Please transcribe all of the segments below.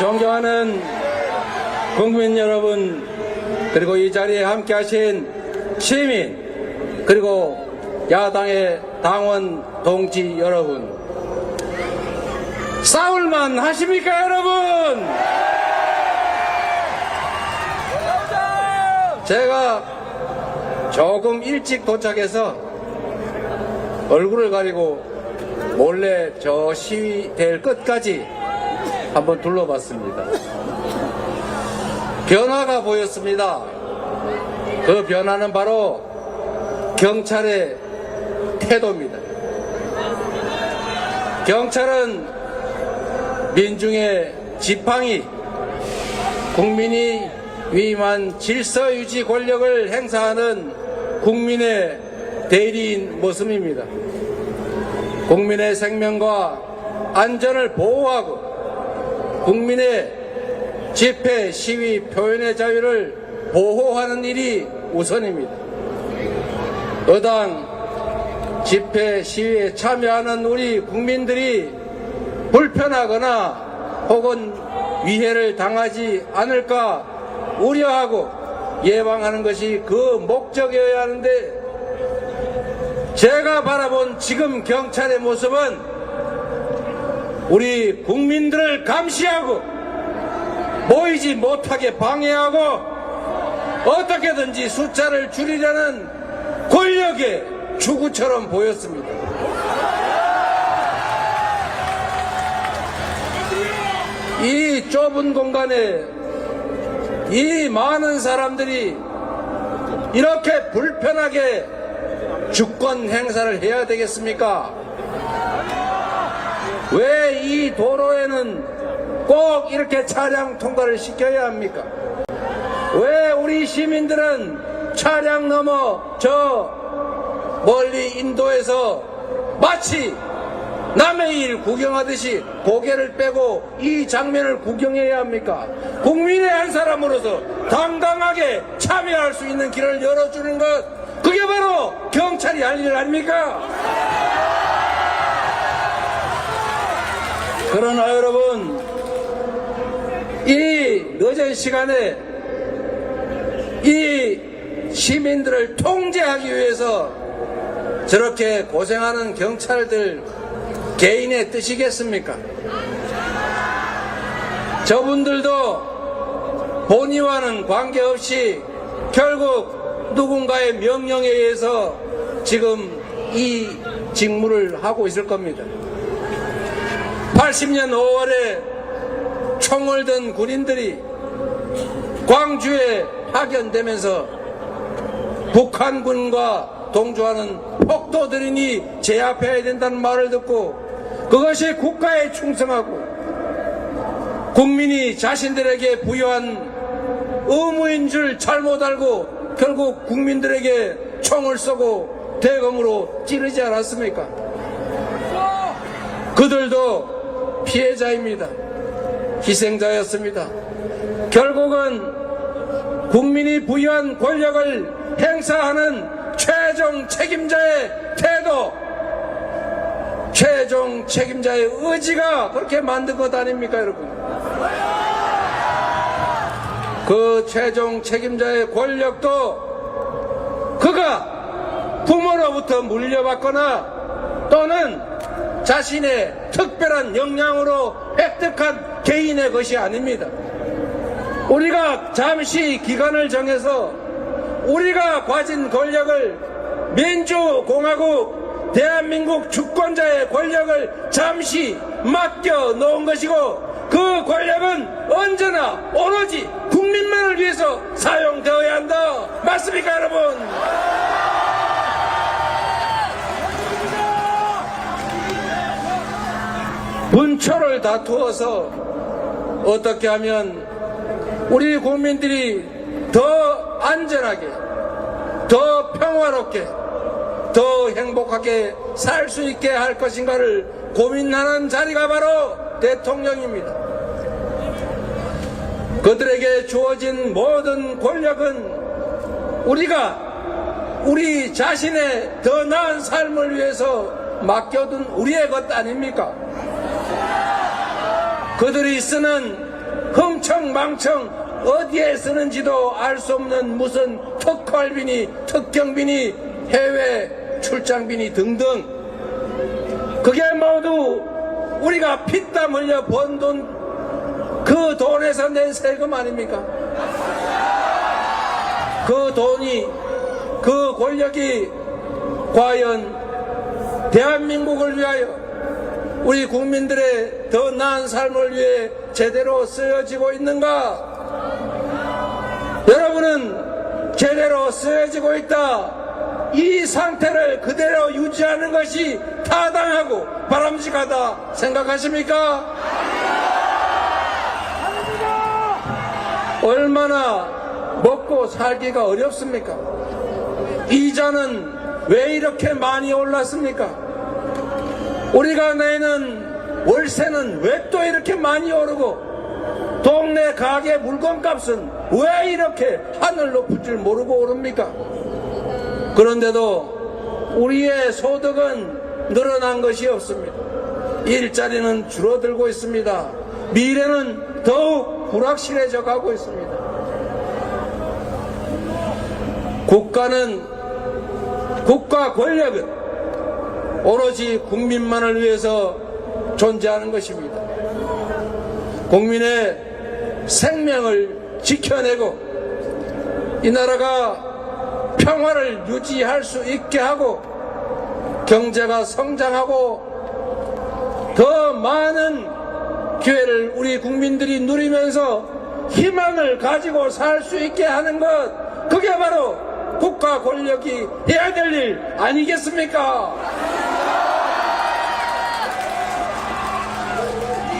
존경하는 국민 여러분, 그리고 이 자리에 함께 하신 시민, 그리고 야당의 당원 동지 여러분, 싸울만 하십니까 여러분? 제가 조금 일찍 도착해서 얼굴을 가리고 몰래 저 시위대를 끝까지 한번 둘러봤습니다. 변화가 보였습니다. 그 변화는 바로 경찰의 태도입니다. 경찰은 민중의 지팡이, 국민이 위임한 질서 유지 권력을 행사하는 국민의 대리인 모습입니다. 국민의 생명과 안전을 보호하고 국민의 집회, 시위, 표현의 자유를 보호하는 일이 우선입니다. 여당 집회, 시위에 참여하는 우리 국민들이 불편하거나 혹은 위해를 당하지 않을까 우려하고 예방하는 것이 그 목적이어야 하는데, 제가 바라본 지금 경찰의 모습은 우리 국민들을 감시하고 모이지 못하게 방해하고 어떻게든지 숫자를 줄이려는 권력의 추구처럼 보였습니다. 이 좁은 공간에 이 많은 사람들이 이렇게 불편하게 주권 행사를 해야 되겠습니까? 왜 이 도로에는 꼭 이렇게 차량 통과를 시켜야 합니까? 왜 우리 시민들은 차량 넘어 저 멀리 인도에서 마치 남의 일 구경하듯이 고개를 빼고 이 장면을 구경해야 합니까? 국민의 한 사람으로서 당당하게 참여할 수 있는 길을 열어주는 것, 그게 바로 경찰이 할 일 아닙니까? 그러나 여러분, 이 늦은 시간에 이 시민들을 통제하기 위해서 저렇게 고생하는 경찰들 개인의 뜻이겠습니까? 저분들도 본의와는 관계없이 결국 누군가의 명령에 의해서 지금 이 직무를 하고 있을 겁니다. 80년 5월에 총을 든 군인들이 광주에 파견되면서 북한군과 동조하는 폭도들이니 제압해야 된다는 말을 듣고 그것이 국가에 충성하고 국민이 자신들에게 부여한 의무인 줄 잘못 알고 결국 국민들에게 총을 쏘고 대검으로 찌르지 않았습니까? 그들도 피해자입니다. 희생자였습니다. 결국은 국민이 부여한 권력을 행사하는 최종 책임자의 태도, 최종 책임자의 의지가 그렇게 만든 것 아닙니까, 여러분? 그 최종 책임자의 권력도 그가 부모로부터 물려받거나 또는 자신의 특별한 역량으로 획득한 개인의 것이 아닙니다. 우리가 잠시 기간을 정해서 우리가 가진 권력을 민주공화국 대한민국 주권자의 권력을 잠시 맡겨 놓은 것이고 그 권력은 언제나 오로지 국민만을 위해서 사용되어야 한다. 맞습니까, 여러분? 분초를 다투어서 어떻게 하면 우리 국민들이 더 안전하게, 더 평화롭게, 더 행복하게 살 수 있게 할 것인가를 고민하는 자리가 바로 대통령입니다. 그들에게 주어진 모든 권력은 우리가 우리 자신의 더 나은 삶을 위해서 맡겨둔 우리의 것 아닙니까? 그들이 쓰는 흥청망청 어디에 쓰는지도 알 수 없는 무슨 특활비니 특경비니 해외 출장비니 등등, 그게 모두 우리가 피땀 흘려 번 돈, 그 돈에서 낸 세금 아닙니까? 그 돈이, 그 권력이 과연 대한민국을 위하여, 우리 국민들의 더 나은 삶을 위해 제대로 쓰여지고 있는가? 여러분은 제대로 쓰여지고 있다, 이 상태를 그대로 유지하는 것이 타당하고 바람직하다 생각하십니까? 얼마나 먹고 살기가 어렵습니까? 이자는 왜 이렇게 많이 올랐습니까? 우리가 내는 월세는 왜 또 이렇게 많이 오르고, 동네 가게 물건값은 왜 이렇게 하늘 높을 줄 모르고 오릅니까? 그런데도 우리의 소득은 늘어난 것이 없습니다. 일자리는 줄어들고 있습니다. 미래는 더욱 불확실해져 가고 있습니다. 국가 권력은 오로지 국민만을 위해서 존재하는 것입니다. 국민의 생명을 지켜내고 이 나라가 평화를 유지할 수 있게 하고 경제가 성장하고 더 많은 기회를 우리 국민들이 누리면서 희망을 가지고 살 수 있게 하는 것, 그게 바로 국가 권력이 해야 될 일 아니겠습니까?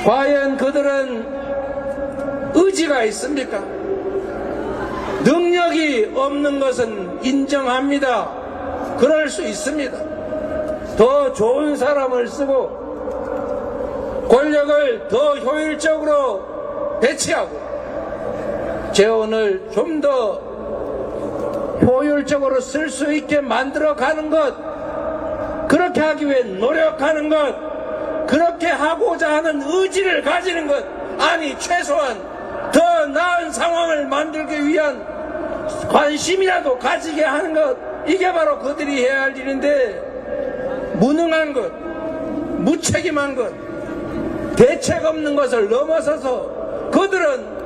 과연 그들은 의지가 있습니까? 능력이 없는 것은 인정합니다. 그럴 수 있습니다. 더 좋은 사람을 쓰고 권력을 더 효율적으로 배치하고 재원을 좀 더 효율적으로 쓸 수 있게 만들어가는 것, 그렇게 하기 위해 노력하는 것, 그렇게 하고자 하는 의지를 가지는 것, 아니 최소한 더 나은 상황을 만들기 위한 관심이라도 가지게 하는 것, 이게 바로 그들이 해야 할 일인데, 무능한 것, 무책임한 것, 대책 없는 것을 넘어서서 그들은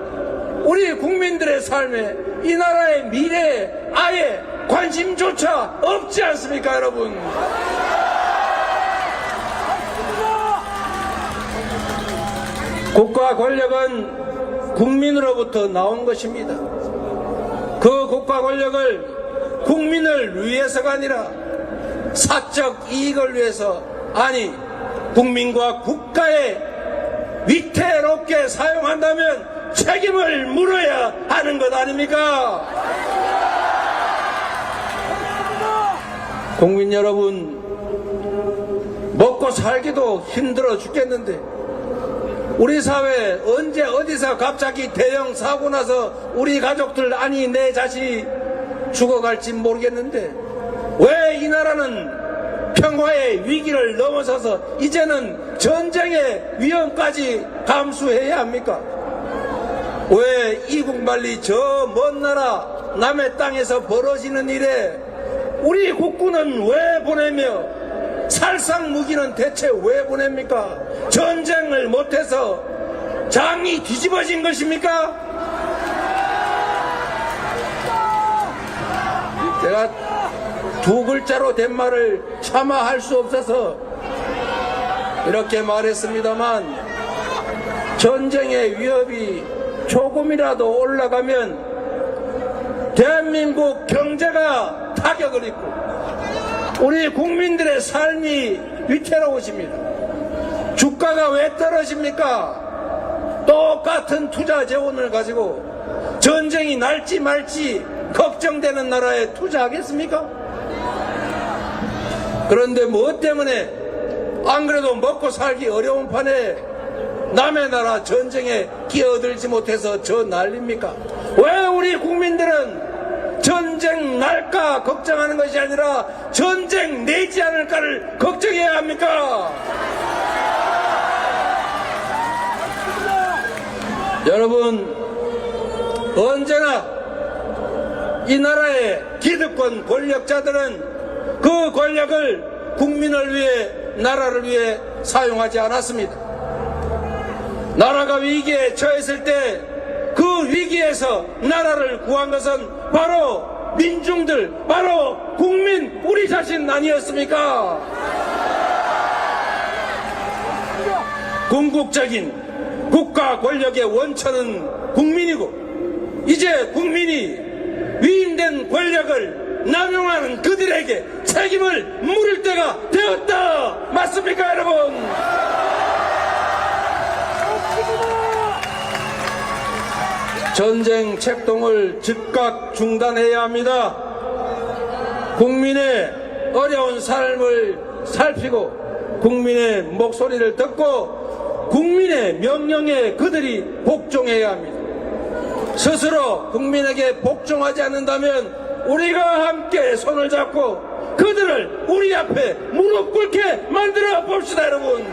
우리 국민들의 삶에, 이 나라의 미래에 아예 관심조차 없지 않습니까, 여러분? 국가 권력은 국민으로부터 나온 것입니다. 그 국가 권력을 국민을 위해서가 아니라 사적 이익을 위해서, 아니 국민과 국가에 위태롭게 사용한다면 책임을 물어야 하는 것 아닙니까? 국민 여러분, 먹고 살기도 힘들어 죽겠는데 우리 사회 언제 어디서 갑자기 대형 사고 나서 우리 가족들, 아니 내 자식이 죽어갈지 모르겠는데 왜 이 나라는 평화의 위기를 넘어서서 이제는 전쟁의 위험까지 감수해야 합니까? 왜 이국만리 저 먼 나라 남의 땅에서 벌어지는 일에 우리 국군은 왜 보내며 살상 무기는 대체 왜 보냅니까? 전쟁을 못해서 장이 뒤집어진 것입니까? 제가 두 글자로 된 말을 차마 할 수 없어서 이렇게 말했습니다만, 전쟁의 위협이 조금이라도 올라가면 대한민국 경제가 타격을 입고 우리 국민들의 삶이 위태로워집니다. 주가가 왜 떨어집니까? 똑같은 투자 재원을 가지고 전쟁이 날지 말지 걱정되는 나라에 투자하겠습니까? 그런데 무엇 때문에 안 그래도 먹고 살기 어려운 판에 남의 나라 전쟁에 끼어들지 못해서 저 난립니까? 왜 우리 국민들은 전쟁 날까 걱정하는 것이 아니라 전쟁 내지 않을까를 걱정해야 합니까? 여러분, 언제나 이 나라의 기득권 권력자들은 그 권력을 국민을 위해, 나라를 위해 사용하지 않았습니다. 나라가 위기에 처했을 때 그 위기에서 나라를 구한 것은 바로 민중들, 바로 국민, 우리 자신 아니었습니까? 궁극적인 국가 권력의 원천은 국민이고, 이제 국민이 위임된 권력을 남용하는 그들에게 책임을 물을 때가 되었다. 맞습니까, 여러분? 전쟁 책동을 즉각 중단해야 합니다. 국민의 어려운 삶을 살피고 국민의 목소리를 듣고 국민의 명령에 그들이 복종해야 합니다. 스스로 국민에게 복종하지 않는다면 우리가 함께 손을 잡고 그들을 우리 앞에 무릎 꿇게 만들어 봅시다, 여러분.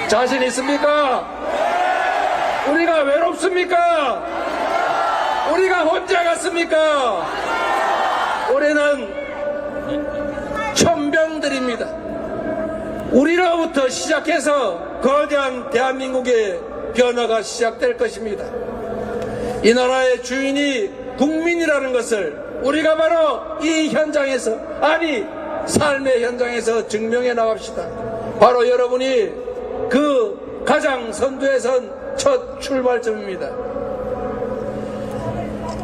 자신 있습니까? 우리가 외롭습니까? 우리가 혼자 갔습니까? 우리는 천병들입니다. 우리로부터 시작해서 거대한 대한민국의 변화가 시작될 것입니다. 이 나라의 주인이 국민이라는 것을 우리가 바로 이 현장에서, 아니 삶의 현장에서 증명해 나갑시다. 바로 여러분이 그 가장 선두에 선 첫 출발점입니다.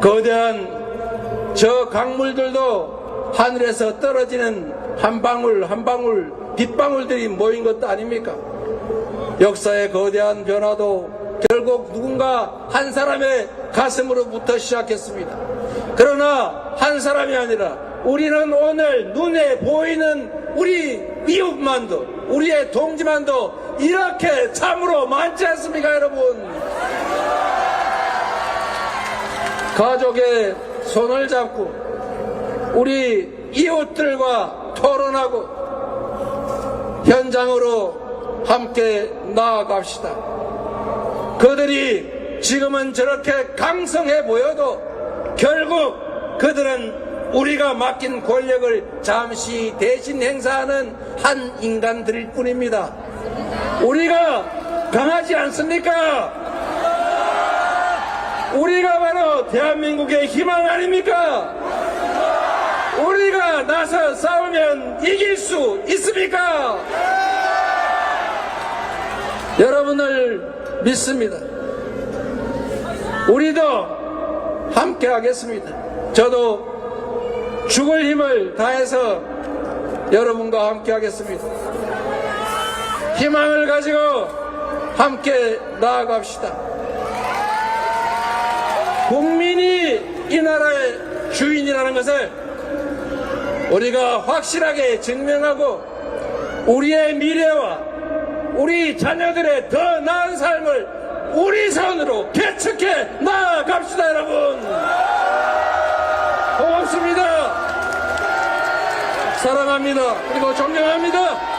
거대한 저 강물들도 하늘에서 떨어지는 한 방울 한 방울 빗방울들이 모인 것도 아닙니까? 역사의 거대한 변화도 결국 누군가 한 사람의 가슴으로부터 시작했습니다. 그러나 한 사람이 아니라 우리는 오늘 눈에 보이는 우리 이웃만도, 우리의 동지만도 이렇게 참으로 많지 않습니까, 여러분? 가족의 손을 잡고 우리 이웃들과 토론하고 현장으로 함께 나아갑시다. 그들이 지금은 저렇게 강성해 보여도 결국 그들은 우리가 맡긴 권력을 잠시 대신 행사하는 한 인간들일 뿐입니다. 우리가 강하지 않습니까? 우리가 바로 대한민국의 희망 아닙니까? 우리가 나서 싸우면 이길 수 있습니까? 여러분을 믿습니다. 우리도 함께 하겠습니다. 저도 죽을 힘을 다해서 여러분과 함께 하겠습니다. 희망을 가지고 함께 나아갑시다. 국민이 이 나라의 주인이라는 것을 우리가 확실하게 증명하고 우리의 미래와 우리 자녀들의 더 나은 삶을 우리 손으로 개척해 나아갑시다, 여러분. 고맙습니다. 사랑합니다. 그리고 존경합니다.